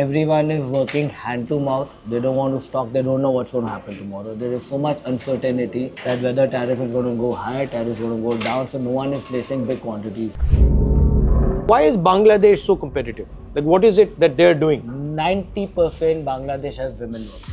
everyone is working hand to mouth. They don't want to stock. They don't know what's going to happen tomorrow. There is so much uncertainty that whether tariff is going to go high, tariff is going to go down. So no one is placing big quantities. Why is Bangladesh so competitive? Like, what is it that they're doing? 90% Bangladesh has women working.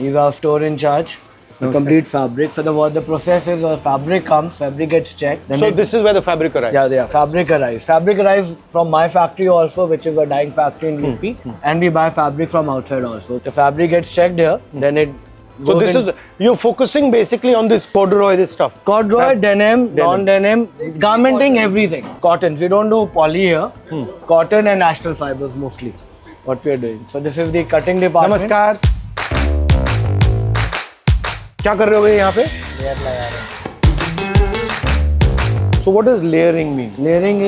He's our store in charge. The complete fabric. So what the process is, fabric comes, fabric gets checked. Then So this is where the fabric arrives. Yeah, fabric arrives. Fabric arrives from my factory also, which is a dyeing factory in UP, and we buy fabric from outside also. The fabric gets checked here, then it. So this is, you're focusing basically on this corduroy, this stuff. Corduroy, denim, non-denim, garmenting, everything. Cottons. We don't do poly here. Cotton and natural fibers mostly. What we are doing. So this is the cutting department. नमस्कार. क्या कर रहे हो यहाँ पे? Layer लगा रहे हैं. So what does layering mean? Layering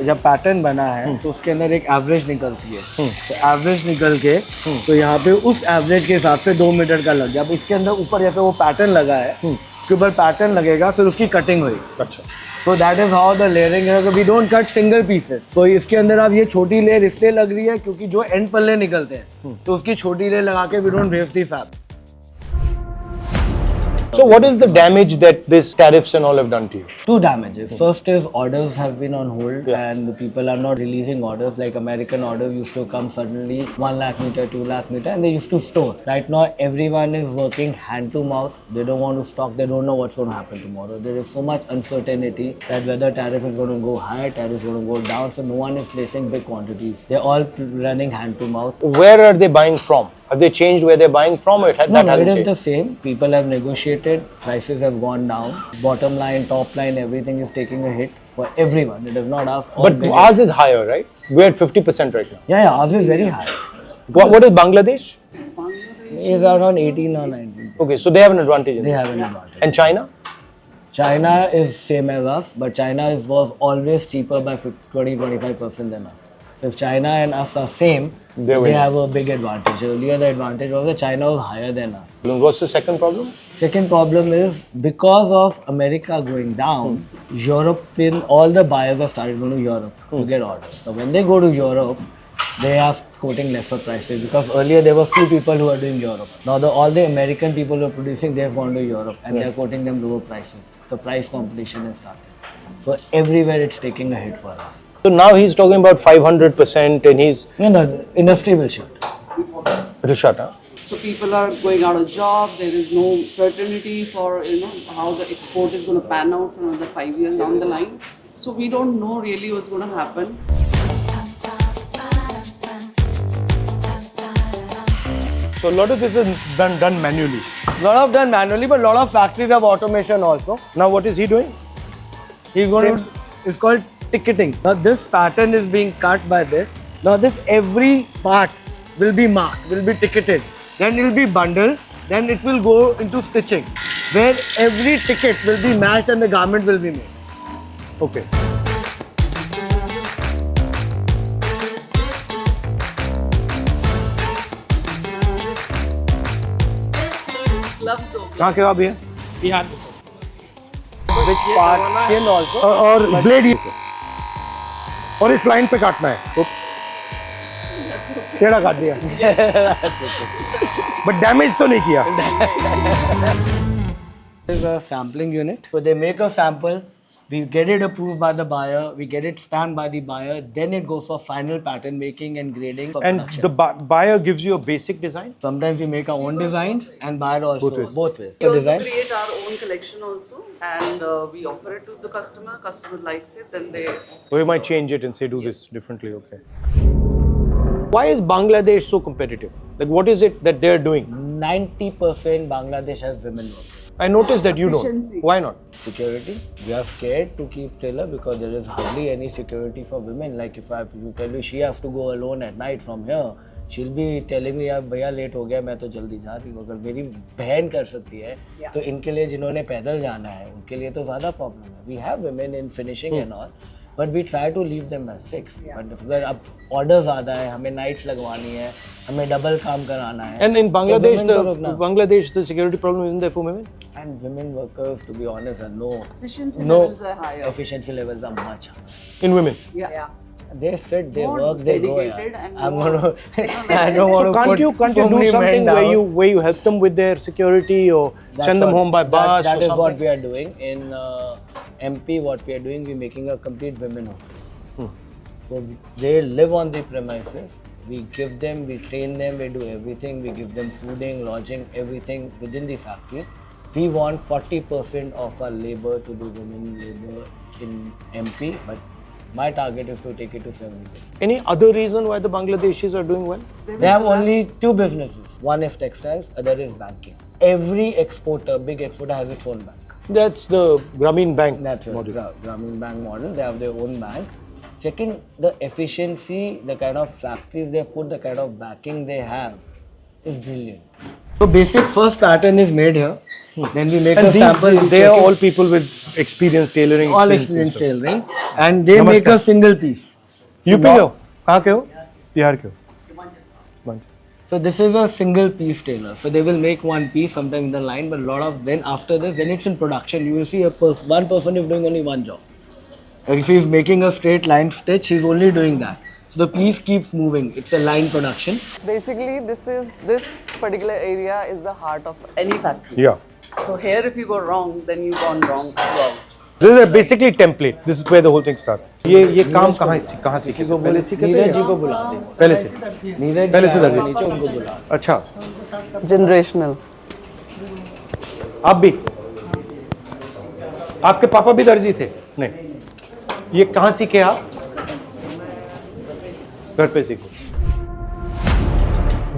जब पैटर्न बना है तो उसके अंदर एक एवरेज निकलती है. तो एवरेज निकल के तो यहाँ पे उस एवरेज के हिसाब से 2 मीटर का लग गया. अब इसके अंदर ऊपर जैसे वो पैटर्न लगा है, उसके ऊपर पैटर्न लगेगा, फिर उसकी कटिंग हुई. अच्छा. तो that is how the layering है. We don't cut single pieces. तो इसके अंदर अब ये छोटी लेयर इसलिए लग रही है क्योंकि जो एंड पल्ले निकलते हैं तो उसकी छोटी लेयर लगा के we don't waste the fabric. So what is the damage that this tariffs and all have done to you? Two damages. First is orders have been on hold and the people are not releasing orders. Like American orders used to come suddenly 1 lakh meter, 2 lakh meter, and they used to store. Right now everyone is working hand to mouth. They don't want to stock. They don't know what's going to happen tomorrow. There is so much uncertainty that whether tariff is going to go high, tariff is going to go down. So no one is placing big quantities. They're all running hand to mouth. Where are they buying from? Have they changed where they're buying from, or No, that it hasn't is changed? the same. People have negotiated, prices have gone down. Bottom line, top line, everything is taking a hit for everyone. It is not us. all But big- ours is higher, right? We're at 50% right now. Yeah, ours is very high. What is Bangladesh? It's around 18 or 19. Okay, so they have an advantage in They this. have an advantage. And China? China is same as us, but China was always cheaper by 20-25% than us. So if China and us are same, They they win. have a big advantage. Earlier the advantage was that China was higher than us. What's the second problem? Second problem is because of America going down, European, all the buyers have started going to Europe to get orders. So when they go to Europe, they are quoting lesser prices because earlier there were few people who are doing Europe. Now all the American people who are producing, they have gone to Europe and they are quoting them lower prices. The price competition has started. So everywhere it's taking a hit for us. So now he's talking about 500% and he's... No, industry will shut. It'll shut, huh? So people are going out of job. There is no certainty for how the export is going to pan out for another 5 years down the line. So we don't know really what's going to happen. So a lot of this is done manually. Lot of done manually, but lot of factories have automation also. Now what is he doing? He's going to, it's called ticketing. Now this pattern is being cut by this. Now this every part will be marked, will be ticketed. Then it will be bundled. Then it will go into stitching, where every ticket will be matched and the garment will be made. Okay. Gloves though. कहाँ के हो आप ये? Which part skin also. और blade और इस line पे काटना है. टेढ़ा काट दिया. बट डैमेज तो नहीं किया. This is a sampling unit. So they make a sample. We get it approved by the buyer. We get it stamped by the buyer. Then it goes for final pattern making and grading for And production. the buyer gives you a basic design. Sometimes we make our own designs and buyer also. Both ways. We So also design. create our own collection also, and we offer it to the customer. Customer likes it, then they. So you might change it and say do this differently. Okay. Why is Bangladesh so competitive? Like what is it that they're doing? 90% Bangladesh has women working. I noticed that you Efficiency. don't. Why not? Security. We are scared to keep tailor because there is hardly any security for women. Like if I tell you she has to go alone at night from here, she'll be telling me यार भैया late हो गया मैं तो जल्दी जा रही हूँ. अगर मेरी बहन कर सकती है तो इनके लिए जिन्होंने पैदल जाना है उनके लिए तो ज़्यादा प्रॉब्लम है. We have women in finishing and all. But we try to leave them at 6. But अगर अब ऑर्डर ज़्यादा है, हमें नाइट्स लगवानी है, हमें डबल काम कराना है. And in Bangladesh, women को रोकना. the security problem isn't there for women? And women workers, to be honest, are Efficiency no levels are higher. efficiency levels are much higher. In women. Yeah. They sit, they More work, they go. dedicated Yeah. and I'm more gonna. I don't So want to can't put you so do many something men where down. you help them with their security or That's send them what- home by bus That or is what something? we are doing in MP. What we are doing, we're making a complete women hostel. So they live on the premises. We give them, we train them, we do everything. We give them fooding, lodging, everything within the factory. We want 40% of our labor to be women labor in MP, but my target is to take it to 70%. Any other reason why the Bangladeshis are doing well? They have only two businesses. One is textiles, other is banking. Every exporter, big exporter, has its own bank. That's the Grameen Bank That's right. model. Grameen Bank model. They have their own bank. Second, the efficiency, the kind of factories they put, the kind of backing they have is brilliant. So basic first pattern is made here. Then we make And a sample. we they check are it. all people with experience tailoring. all experience experience and stuff. tailoring, and they make a Namaskar. single piece. UP के हो? कहाँ के हो? बिहार के हो? Manch. So this is a single piece tailor. So they will make one piece sometime in the line, but a lot of then after this, when it's in production, you will see one person is doing only one job. And if he's making a straight line stitch, he's only doing that. So the piece keeps moving. It's a line production. Basically, this particular area is the heart of any factory. Yeah. So here, if you go wrong, then you've gone wrong throughout. This is basically template. This is where the whole thing starts. ये काम कहाँ सीखे थे? पहले सीखे थे नीरज या? जी को बुला दे. पहले से. नीरज पहले से जी दर्जी. नीचे उनको बुला. अच्छा. Generational. आप भी? आपके पापा भी दर्जी थे? नहीं. ये कहाँ सीखे आप? घर पे सीखो.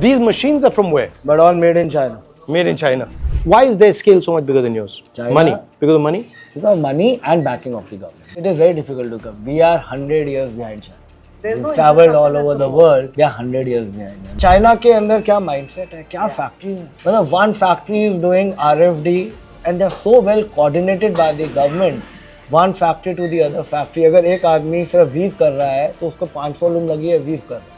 These machines are from where? But all made in China. Made in China. Why is their scale so much bigger than yours? China? Money. Because of money? Because money and backing of the government. It is very difficult to come. We are 100 years behind China. We've traveled all over the world. We are 100 years behind them. China के अंदर क्या mindset है? क्या factory है? मतलब one factory is doing RFD and they're so well coordinated by the government. One factory to the other factory. अगर एक आदमी सिर्फ weave कर रहा है तो उसको 500 लोग लगी है weave कर रहा है.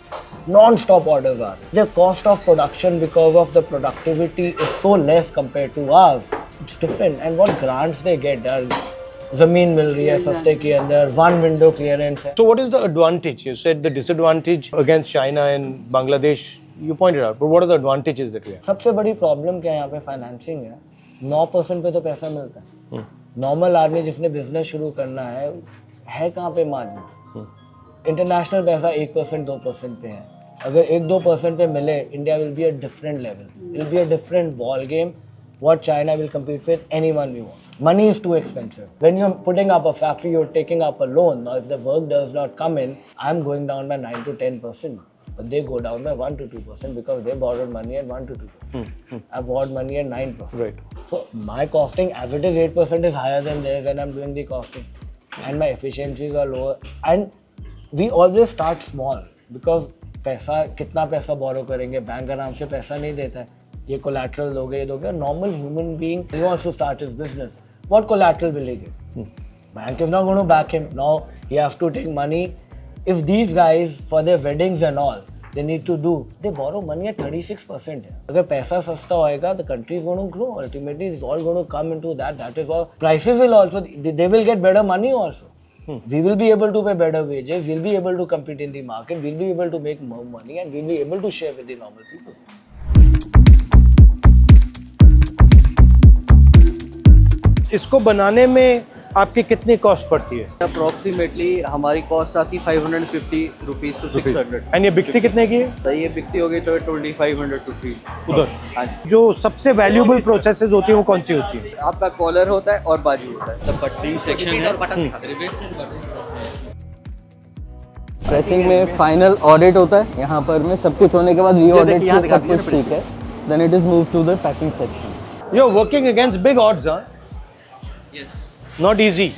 Non-stop orders are. The cost of production because of the productivity is so less compared to ours. It's different. And what grants they get? ज़मीन मिल रही है सस्ते के अंदर, one window clearance है. So what is the advantage? You said the disadvantage against China and Bangladesh. You pointed out. But what are the advantages that we have? सबसे बड़ी problem क्या है यहाँ पे फाइनेंसिंग है. 9% पे तो पैसा मिलता है. नॉर्मल आदमी जिसने बिजनेस शुरू करना है कहाँ पे मार्जिन. इंटरनेशनल पैसा 1% 2% पे है. अगर 1-2% पे मिले, India will be a different level. It will be a different ball game. What China will compete with anyone we want. Money is too expensive. When you're putting up a factory, you're taking up a loan. Now, if the work does not come in, I'm going down by 9 to 10%. But they go down by 1 to 2% because they borrowed money at 1 to 2%. I borrowed money at 9%. Right. So my costing, as it is 8%, is higher than theirs when I'm doing the costing. And my efficiencies are lower. And we always start small because पैसा कितना पैसा borrow करेंगे, bank आराम से पैसा नहीं देता है. ये collateral दोगे, ये दोगे. Normal human being, he wants to start his business. What collateral will he get? Bank is not going to back him. Now he has to take money. If these guys, for their weddings and all, they need to do, they borrow money at 36%. अगर पैसा सस्ता होएगा, the country is going to grow. Ultimately, it's all going to come into that. That is all. Prices will also, they will get better money also. We will be able to pay better wages. We'll be able to compete in the market. We'll be able to make more money, and we'll be able to share with the normal people. इसको बनाने में आपकी कितनी cost पड़ती है? Approximately हमारी cost आती है 550 रुपीज़ से 600. एंड ये बिकती कितने की है? तो ये बिकती होगी तो 2500 रुपीज़. उधर हाँ जी. जो सबसे वैल्यूएबल प्रोसेसेस होती है वो कौन सी होती है? आपका कॉलर होता है और बाजू होता है. सब कटिंग सेक्शन है. प्रेसिंग में फाइनल ऑडिट होता है. यहाँ पर में सब कुछ होने के बाद वी ऑडिट सब कुछ ठीक है. Then it is move to the packing section. You're working against big odds, huh? Yes. Not easy.